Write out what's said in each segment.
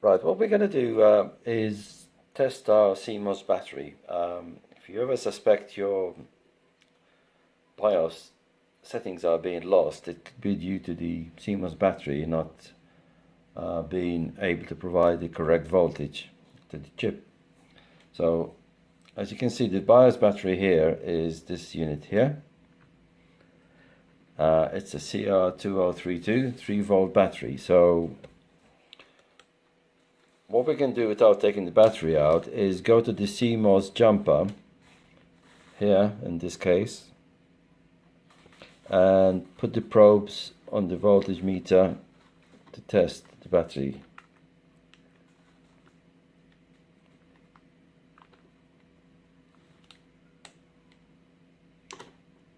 Right, what we're going to do is test our CMOS battery. If you ever suspect your BIOS settings are being lost, it could be due to the CMOS battery not being able to provide the correct voltage to the chip. So, as you can see, the BIOS battery here is this unit here. It's a CR2032 3-volt battery. So what we can do without taking the battery out is go to the CMOS jumper here in this case and put the probes on the voltage meter to test the battery.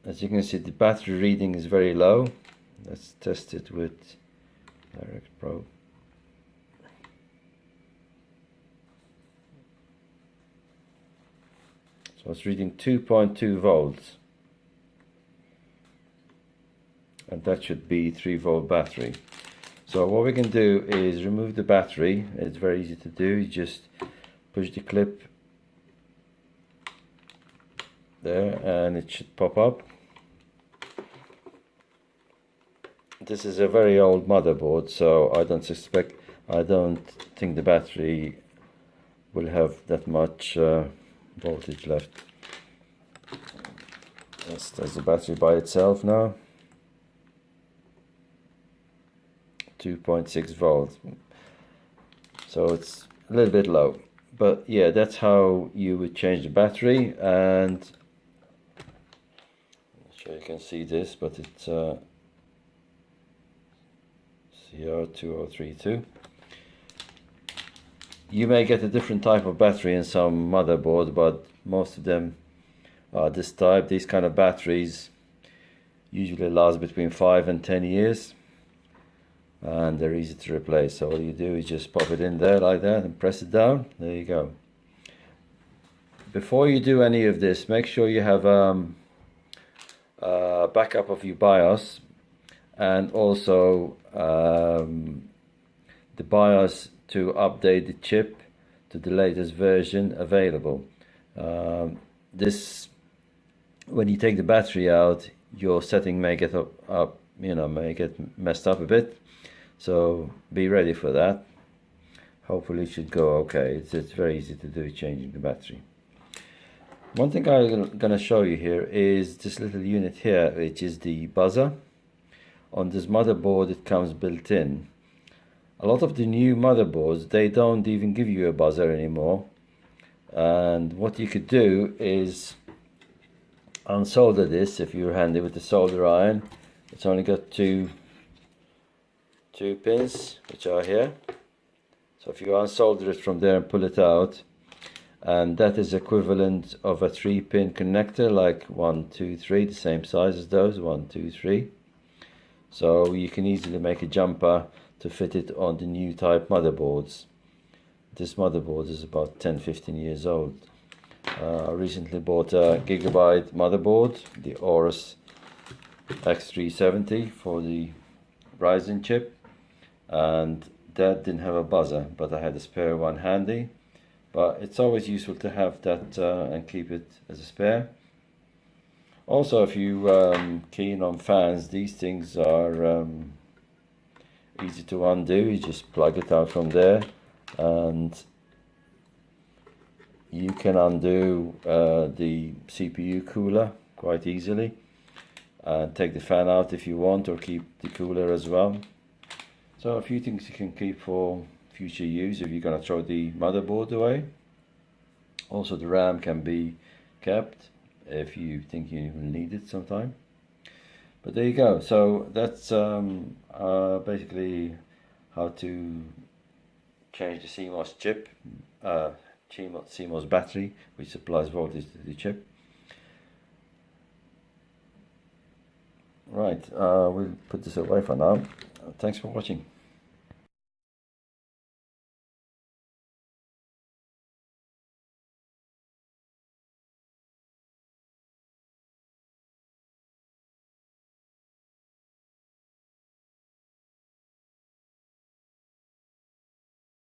As you can see, the battery reading is very low. Let's test it with direct probe. So it's reading 2.2 volts. And that should be 3-volt battery. So what we can do is remove the battery. It's very easy to do. You just push the clip there and it should pop up. This is a very old motherboard, so I don't think the battery will have that much voltage left. That's the battery by itself now. 2.6 volts. So it's a little bit low. But yeah, that's how you would change the battery. And I'm not sure you can see this, but it's CR2032. You may get a different type of battery in some motherboard, but most of them are this type. These kind of batteries usually last between 5 and 10 years. And they're easy to replace. So all you do is just pop it in there like that and press it down. There you go. Before you do any of this, make sure you have a backup of your BIOS and also the BIOS to update the chip to the latest version available. This, when you take the battery out, your setting may get may get messed up a bit. So be ready for that. Hopefully it should go okay. It's very easy to do, changing the battery. One thing I'm going to show you here is this little unit here, which is the buzzer. On this motherboard it comes built in. A lot of the new motherboards, they don't even give you a buzzer anymore. And what you could do is unsolder this if you're handy with the solder iron. It's only got two pins, which are here. So if you unsolder it from there and pull it out, and that is equivalent of a 3-pin connector, like 1, 2, 3, the same size as those, 1, 2, 3. So you can easily make a jumper to fit it on the new type motherboards. This motherboard is about 10-15 years old. I recently bought a gigabyte motherboard, the Aorus X370 for the Ryzen chip, and that didn't have a buzzer, but I had a spare one handy. But it's always useful to have that and keep it as a spare. Also, if you keen on fans, these things are easy to undo. You just plug it out from there and you can undo the CPU cooler quite easily and take the fan out if you want, or keep the cooler as well. So a few things you can keep for future use if you're going to throw the motherboard away. Also the RAM can be kept if you think you will need it sometime. But there you go. So that's basically how to change the CMOS chip, CMOS battery, which supplies voltage to the chip. Right, we'll put this away for now. Thanks for watching.